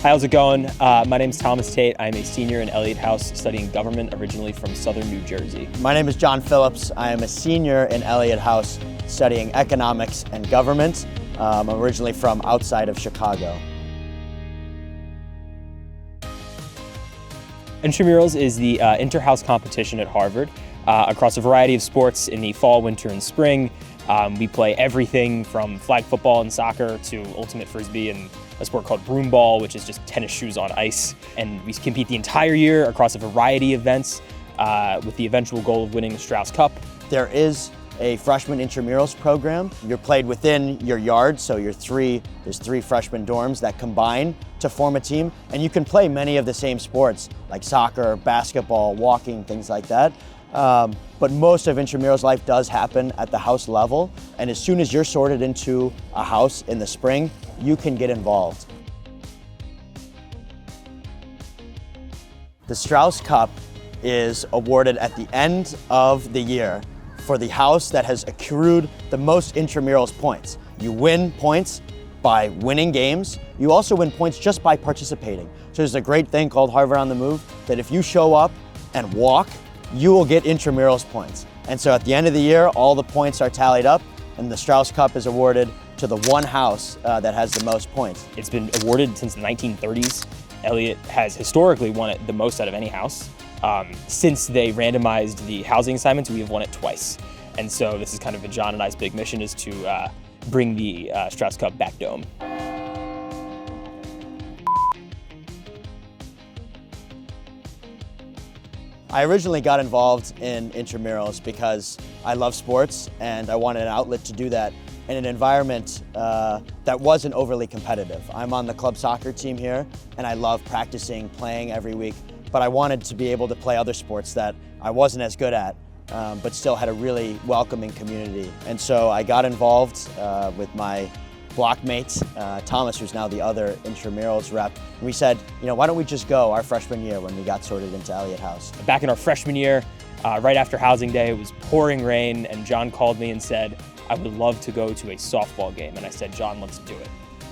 Hi, how's it going? My name is Thomas Tate. I'm a senior in Elliott House studying government, originally from Southern New Jersey. My name is John Phillips. I am a senior in Elliott House studying economics and government. I'm originally from outside of Chicago. Intramurals is the inter-house competition at Harvard across a variety of sports in the fall, winter, and spring. We play everything from flag football and soccer to ultimate frisbee and a sport called broom ball, which is just tennis shoes on ice. And we compete the entire year across a variety of events with the eventual goal of winning the Strauss Cup. There is a freshman intramurals program. You're played within your yard, so there's three freshman dorms that combine to form a team, and you can play many of the same sports like soccer, basketball, walking, things like that. But most of intramurals life does happen at the house level, and as soon as you're sorted into a house in the spring, you can get involved. The Strauss Cup is awarded at the end of the year for the house that has accrued the most intramurals points. You win points by winning games. You also win points just by participating. So there's a great thing called Harvard on the Move that if you show up and walk, you will get intramurals points. And so at the end of the year, all the points are tallied up and the Strauss Cup is awarded to the one house that has the most points. It's been awarded since the 1930s. Elliott has historically won it the most out of any house. Since they randomized the housing assignments, we have won it twice. And so this is kind of John and I's big mission, is to bring the Strauss Cup back dome. I originally got involved in intramurals because I love sports and I wanted an outlet to do that in an environment that wasn't overly competitive. I'm on the club soccer team here and I love practicing, playing every week, but I wanted to be able to play other sports that I wasn't as good at, but still had a really welcoming community. And so I got involved with my blockmate, Thomas, who's now the other intramurals rep. And we said, why don't we just go our freshman year when we got sorted into Elliott House. Back in our freshman year, right after housing day, it was pouring rain, and John called me and said, I would love to go to a softball game. And I said, John, let's do it.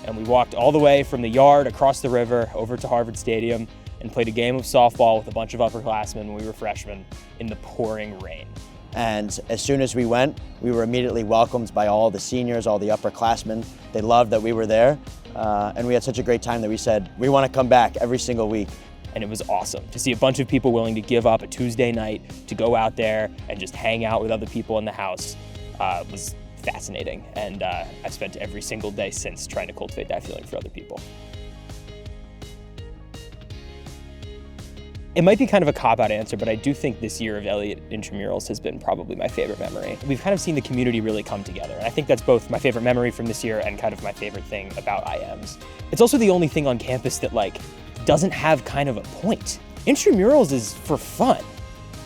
And we walked all the way from the yard across the river over to Harvard Stadium and played a game of softball with a bunch of upperclassmen when we were freshmen in the pouring rain. And as soon as we went, we were immediately welcomed by all the seniors, all the upperclassmen. They loved that we were there. And we had such a great time that we said, we want to come back every single week. And it was awesome to see a bunch of people willing to give up a Tuesday night to go out there and just hang out with other people in the house. Was fascinating. And I've spent every single day since trying to cultivate that feeling for other people. It might be kind of a cop-out answer, but I do think this year of Elliott Intramurals has been probably my favorite memory. We've kind of seen the community really come together, and I think that's both my favorite memory from this year and kind of my favorite thing about IMs. It's also the only thing on campus that doesn't have kind of a point. Intramurals is for fun,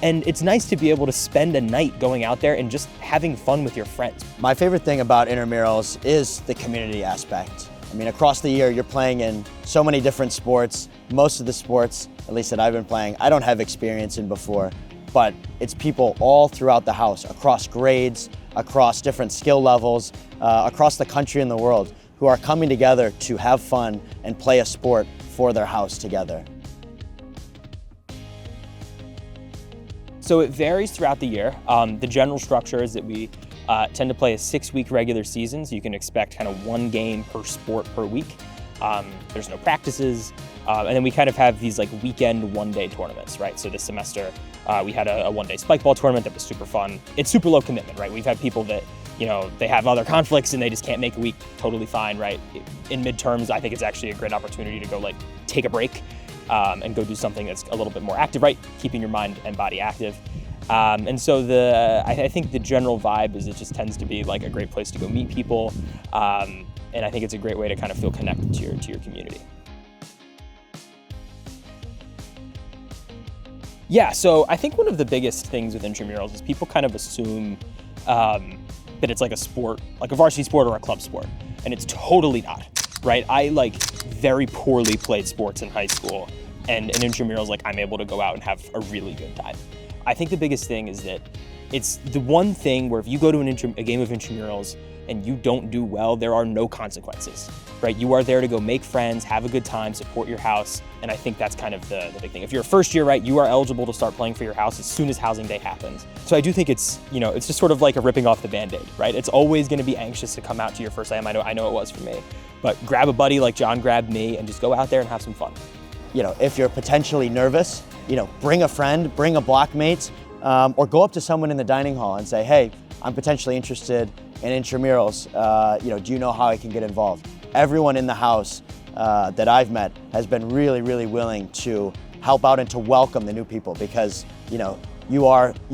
and it's nice to be able to spend a night going out there and just having fun with your friends. My favorite thing about intramurals is the community aspect. I mean, across the year, you're playing in so many different sports. Most of the sports, at least that I've been playing, I don't have experience in before, but it's people all throughout the house, across grades, across different skill levels, across the country and the world, who are coming together to have fun and play a sport for their house together. So it varies throughout the year. The general structure is that we tend to play a 6-week regular season, so you can expect kind of one game per sport per week. There's no practices, and then we kind of have these weekend one-day tournaments, right? So this semester we had a one-day spike ball tournament that was super fun. It's super low commitment, right? We've had people that, they have other conflicts and they just can't make a week, totally fine, right? In midterms, I think it's actually a great opportunity to go take a break and go do something that's a little bit more active, right? Keeping your mind and body active. And so I think the general vibe is it just tends to be a great place to go meet people. And I think it's a great way to kind of feel connected to your community. Yeah, so I think one of the biggest things with intramurals is people kind of assume that it's like a sport, like a varsity sport or a club sport, and it's totally not, right? I very poorly played sports in high school, and in intramurals, I'm able to go out and have a really good time. I think the biggest thing is that it's the one thing where if you go to a game of intramurals and you don't do well, there are no consequences, right? You are there to go make friends, have a good time, support your house, and I think that's kind of the big thing. If you're a first year, right, you are eligible to start playing for your house as soon as housing day happens. So I do think it's, it's just sort of like a ripping off the Band-Aid, right? It's always gonna be anxious to come out to your first time. I know it was for me, but grab a buddy like John grabbed me and just go out there and have some fun. If you're potentially nervous, bring a friend, bring a blockmate, or go up to someone in the dining hall and say, hey, I'm potentially interested in intramurals. Do you know how I can get involved? Everyone in the house that I've met has been really, really willing to help out and to welcome the new people because, you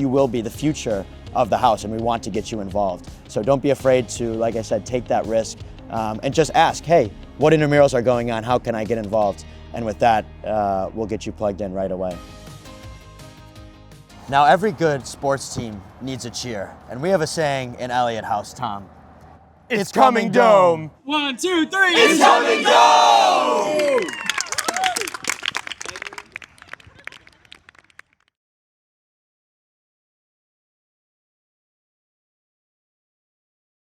will be the future of the house and we want to get you involved. So don't be afraid to, like I said, take that risk and just ask, hey, what intramurals are going on? How can I get involved? And with that, we'll get you plugged in right away. Now, every good sports team needs a cheer, and we have a saying in Elliott House, Tom. It's coming dome! 1, 2, 3! It's coming dome!